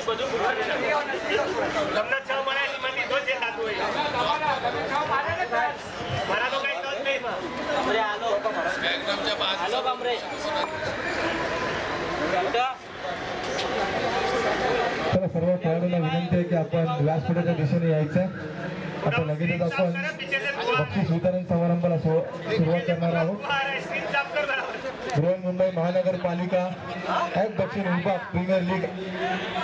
तर सर्व खेळाडूंना विनंती आहे की आपण व्यासपीठाच्या दिशेने यायचं. आता लगेचच आपण बक्षीस वितरण समारंभाला सुरुवात करणार आहोत. बृहन्मुंबई महानगरपालिका एक दक्षिण विभाग प्रीमियर लीग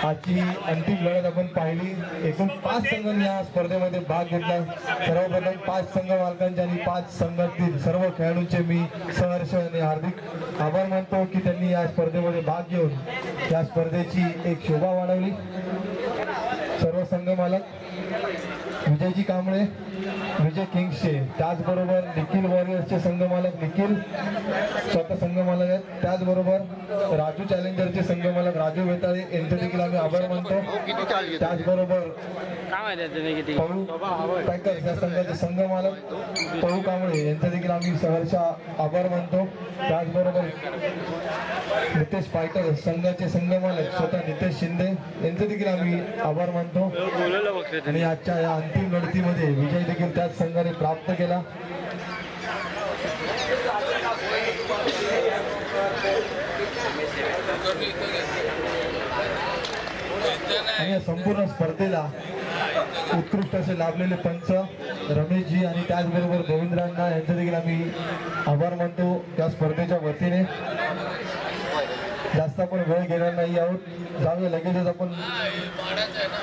आजची अंतिम लढत आपण पाहिली. एकूण 5 संघांनी या स्पर्धेमध्ये भाग घेतला. सर्वप्रथम 5 संघ मालकांचे आणि 5 संघातील सर्व खेळाडूंचे मी सहर्ष आणि हार्दिक आभार मानतो की त्यांनी या स्पर्धेमध्ये भाग घेऊन या स्पर्धेची एक शोभा वाढवली. सर्व संघ मालक विजयजी कांबळे, विजय किंग्सचे, त्याचबरोबर निखिल वॉरियर्सचे संघ मालक निखिल स्वतः संघ मालक आहेत. त्याचबरोबर राजू चॅलेंजरचे संघ मालक राजू वेताळे यांचे देखील आम्ही आभार मानतो. त्याचबरोबर पॅकर्स या संघाचे संघ मालक पळू कांबळे यांचे देखील आम्ही सहर्ष आभार मानतो. त्याचबरोबर नितेश पायकर संघाचे संघ मालक स्वतः नितेश शिंदे यांचे देखील आम्ही आभार मानतो. आणि आजच्या या अंतिम लढतीमध्ये विजय देखील त्याच संघाने प्राप्त केला. आणि या संपूर्ण स्पर्धेला उत्कृष्ट असे लाभलेले पंच रमेशजी आणि त्याचबरोबर गोविंदरांना यांचे देखील आम्ही आभार मानतो त्या स्पर्धेच्या वतीने. जास्त आपण वेळ घेणार नाही आहोत. जाऊया लगेचच आपण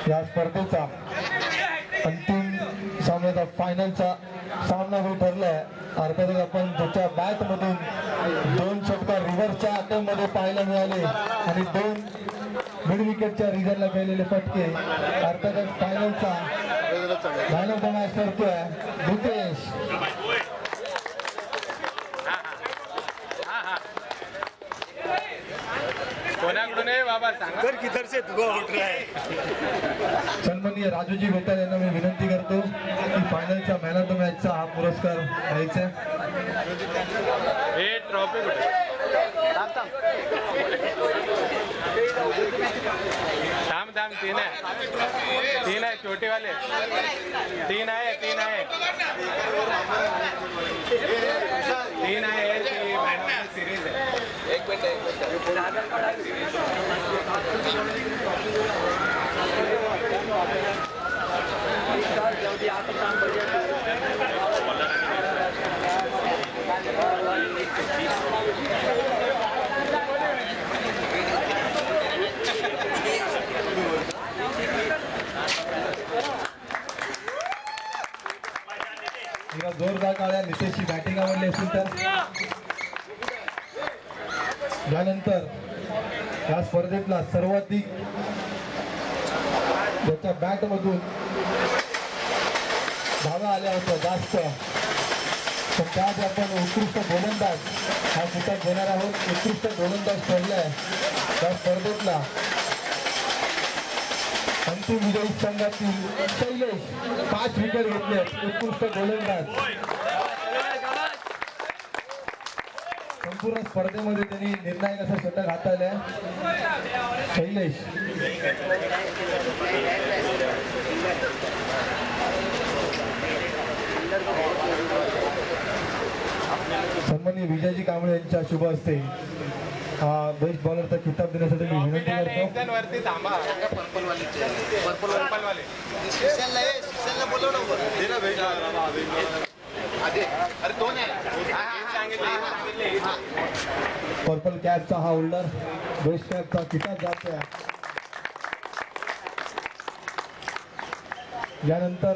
या स्पर्धेचा अंतिम सामन्याचा फायनलचा सामना जो ठरलाय. अर्थातच आपण त्याच्या बॅट मधून 2 षटकार रिव्हर्सच्या अटेम्प्टमध्ये पाहायला मिळाले आणि 2 मिड विकेटच्या रिझनला गेलेले फटके. अर्थातच फायनलचा मॅन ऑफ द मॅच करतोय नितेश. सन्माननीय राजूजी वेताळ यांना मी विनंती करतो की फायनलचा मॅन ऑफ द मॅचचा हा पुरस्कार द्यायचा. तीन है छोटे वाले 3 है 3 है सीरीज है. एक जोरदार काळ्या नितेशची बॅटिंग आवडली असेल तर. यानंतर या स्पर्धेतला सर्वाधिक ज्याच्या बॅट मधून धावा आल्या होत्या जास्त, तर त्यात आपण उत्कृष्ट गोलंदाज हा किताब घेणार आहोत. उत्कृष्ट गोलंदाज ठरलाय त्या स्पर्धेतला अंतिम विजयी संघातील शैलेश. 5 विकेट घेतले. उत्कृष्ट गोलंदाज. संपूर्ण स्पर्धेमध्ये त्यांनी निर्णायक असा षटक हाताळलाय शैलेश. सन्माननीय विजयजी कांबळे यांच्या शुभ हस्ते हा बेस्ट बॉलरचा किताब देण्यासाठी मी विनंती करतो. वरती थांबा. पर्पल वाले पर्पल कॅपचा हा होल्डर बेस्ट कॅपचा किताब जातोय. यानंतर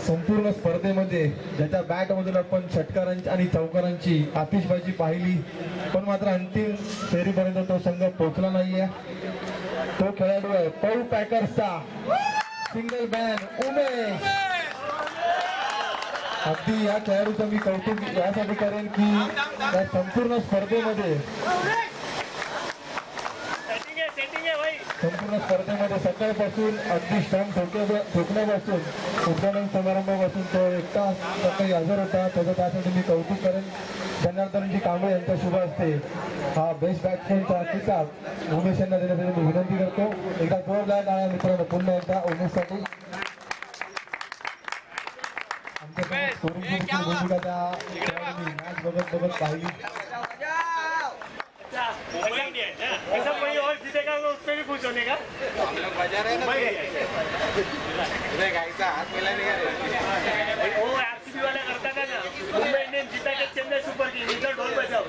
संपूर्ण स्पर्धेमध्ये ज्याच्या बॅटमधून आपण षटकारांची आणि चौकारांची आतिषबाजी पाहिली, पण मात्र अंतिम फेरीपर्यंत तो संघ पोहोचला नाहीये. तो खेळाडू आहे पळू पॅकर्सचा सिंगल बॅन उमेश. अगदी या खेळाडूचं मी कौतुक यासाठी करेन की या संपूर्ण स्पर्धेमध्ये सकाळपासून अगदी स्टंप ठोकण्यापासून उद्घाटन समारंभापासून तो एकटा सकाळी हजर होता. त्याचं त्यासाठी मी कौतुक करेन. जनार्दनजी कांबळे यांच्या शुभ हस्ते हा बेस्ट बॅट्समॅनचा किताब उमेश यांना देण्यासाठी मी विनंती करतो. एकदा जोरदार टाळ्या मित्रांनो पुन्हा एकदा उमेशसाठी. आमच्याकडे स्कोरिंगची भूमिका त्या खेळाडूंनी मॅच बघत बघत पाहिली. ऐसा कोई और जीतेगा तो उसमें भी खुश होने का हम लोग बजा रहे हैं ना हाथ मिलाने का वो आरसीबी वाला करता था ना मुंबई इंडियंस जीता के चेन्नई सुपर किंग इधर ढोल बजाओ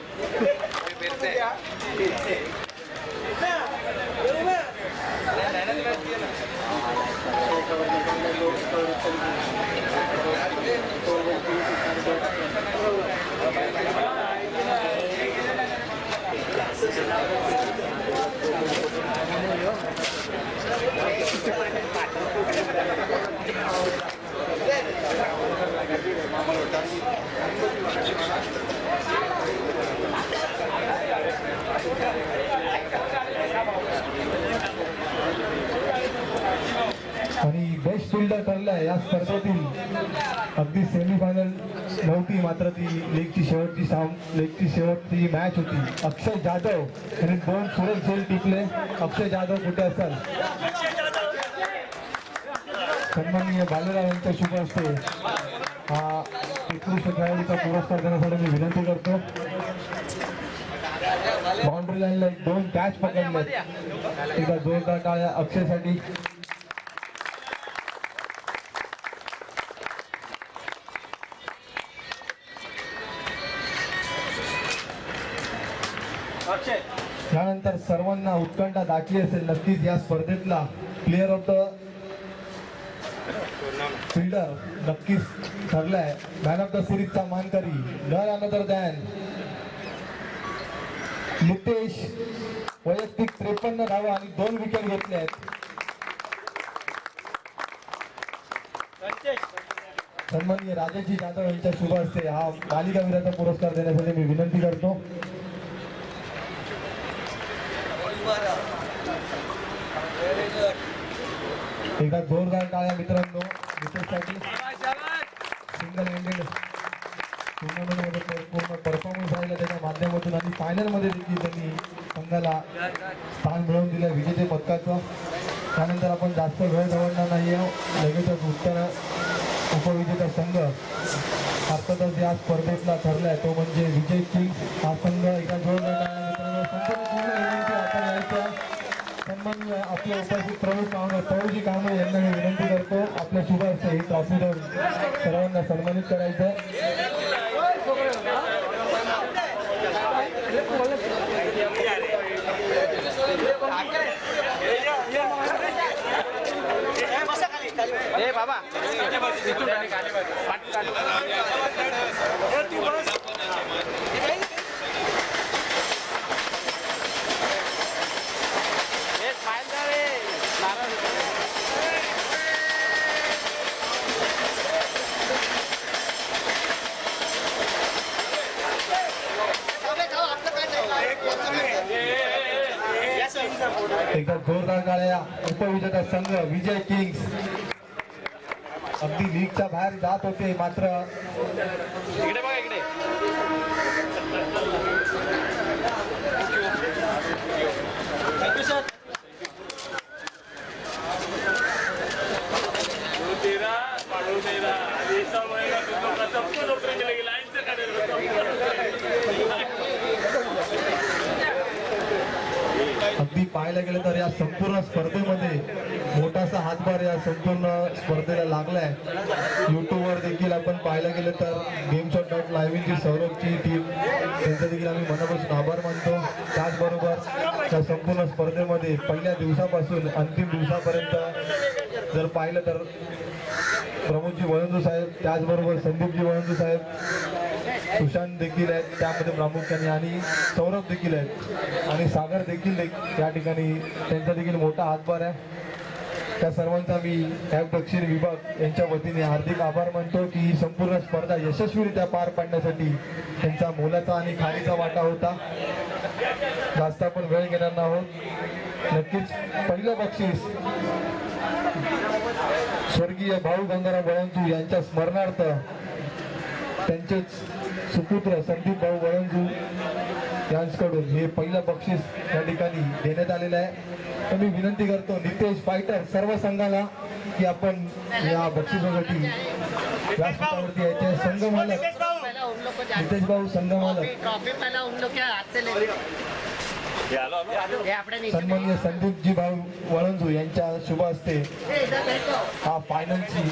आणि बेस्ट फिल्डर ठरलाय या स्पर्धेतील. अगदी सेमीफायनल नव्हती मात्र ती लीगची शेवटची मॅच होती. अक्षय जाधव यांनी 2 सुरेख झेल टिपले. अक्षय जाधव कुठे असाल? सन्माननीय बालेराव यांच्या शुभ हस्ते हा उत्कृष्ट खेळाडूचा पुरस्कार देण्यासाठी मी विनंती करतो. बाउंड्री लाईनला 2 कॅच पकडले. एकदा जोरदार टाळ्या अक्षयसाठी. यानंतर सर्वांना उत्कंठा दाखली असेल नक्कीच या स्पर्धेतला प्लेअर ऑफ द फिल्डर नक्कीच ठरलाय. मॅन ऑफ द सिरीजचा मानकरी नर अनदर दॅन नितेश. वैयक्तिक 53 धावा आणि 2 विकेट घेतले आहेत. सन्माननीय राजाजी जाधव यांच्या शुभ हस्ते हा बालिकावीराचा पुरस्कार देण्यासाठी मी विनंती करतो. एकदा जोरदार टाळ्या मित्रांनो नितेशसाठी. सिंगल हँडेड टुर्नामेंटमध्ये पूर्ण परफॉर्मन्स राहिला त्याच्या माध्यमातून आणि फायनलमध्ये देखील त्यांनी संघाला स्थान मिळवून दिलं विजेते पदकाचं. त्यानंतर आपण जास्त वेळ दवडणार नाही. लगेचच उत्तर उपविजेता संघ अर्थातच या स्पर्धेतला ठरलाय तो म्हणजे विजय किंग्स हा संघ. एकदा जोरदार टाळ्या मित्रांनो. संपूर्ण विनंती आपण यायच्या सन्माननीय आपल्या उपस्थित प्रमुख पाहुणे पौजी कांबळे यांना मी विनंती करतो आपल्या शुभ हस्ते ही ट्रॉफी देऊन सर्वांना सन्मानित करायचं. बाबा एकदा जोरदार टाळ्या उपविजेता संघ विजय किंग्स. अगदी लीगच्या बाहेर जात होते मात्र इकडे बघा इकडे अगदी पाहायला गेलं तर या संपूर्ण स्पर्धेमध्ये मोठासा हातभार या संपूर्ण स्पर्धेला लागलाय. युट्यूबवर देखील आपण पाहायला गेलं तर GameShot.live सौरभची टीम त्यांचा देखील आम्ही मनापासून आभार मानतो. त्याचबरोबर या संपूर्ण स्पर्धेमध्ये पहिल्या दिवसापासून अंतिम दिवसापर्यंत जर पाहिलं तर प्रमोदजी वळंदू साहेब त्याचबरोबर संदीपजी वळंदू साहेब सुशांत देखील आहेत त्यामध्ये प्रामुख्याने आणि सौरभ देखील आहेत आणि सागर देखील या ठिकाणी त्यांचा देखील मोठा हातभार आहे. त्या सर्वांचा मी कॅब दक्षिण विभाग यांच्या वतीने हार्दिक आभार मानतो की ही संपूर्ण स्पर्धा यशस्वीरित्या पार पाडण्यासाठी त्यांचा मोलाचा आणि खारीचा वाटा होता. जास्त आपण वेळ घेणार नाहोत. नक्कीच पहिलं बक्षीस स्वर्गीय भाऊ गंगाराम वळंदू यांच्या स्मरणार्थ त्यांचेच सुपुत्र संदीप भाऊ वळंजू यांच्याकडून हे पहिलं बक्षीस या ठिकाणी देण्यात आलेलं आहे. तर मी विनंती करतो नितेश फायटर सर्व संघाला की आपण या बक्षिसासाठी व्यासपीठावरती यायचे. संघ मालक नितेश भाऊ, संघ मालक ट्रॉफी पहला उन लोग के हाथ से ले ये अपने नीचे सन्माननीय संदीपजी भाऊ वळंजू यांच्या शुभ हस्ते हा फायनलची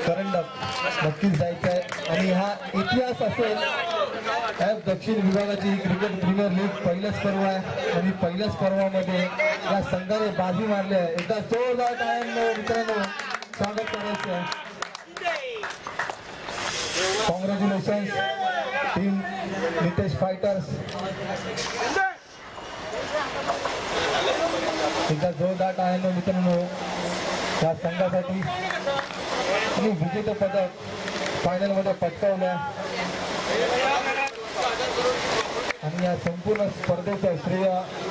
करंडक नक्कीच जायचा आहे. आणि हा इतिहास असेल. एफ दक्षिण विभागाची क्रिकेट प्रीमियर लीग पहिलंच पर्व आहे आणि पहिल्याच पर्वामध्ये या संघाने बाजी मारली आहे. एकदा जोरदार टाळ्यांनी मित्रांनो स्वागत करायचं आहे. Congratulation team Nitesh fighters. एकदा जोरदार टाळ्यांनी मित्रांनो या संघासाठी आणि विजेते पदक फायनलमध्ये पटकावलं. आणि या संपूर्ण स्पर्धेचं श्रेय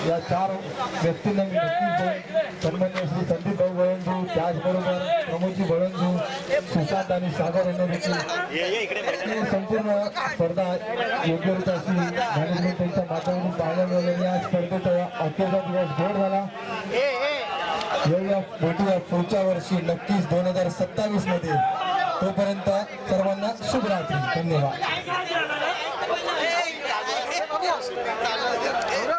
या 4 व्यक्तींना मी नक्कीच देईन. सन्माननीय श्री संदीप भाऊ वळंजू, त्याचबरोबर प्रमोदजी वळंजू, सुशांत आणि सागर यांना देखील संपूर्ण स्पर्धा योग्यरित्या अशी मॅनेजमेंट त्यांच्या माध्यमातून पाहायला मिळालेली. या स्पर्धेचा अखेरचा दिवस गोड झाला. येऊया भेटूया पुढच्या वर्षी नक्कीच 2027 मध्ये. तोपर्यंत सर्वांना शुभरात्री. धन्यवाद. चालू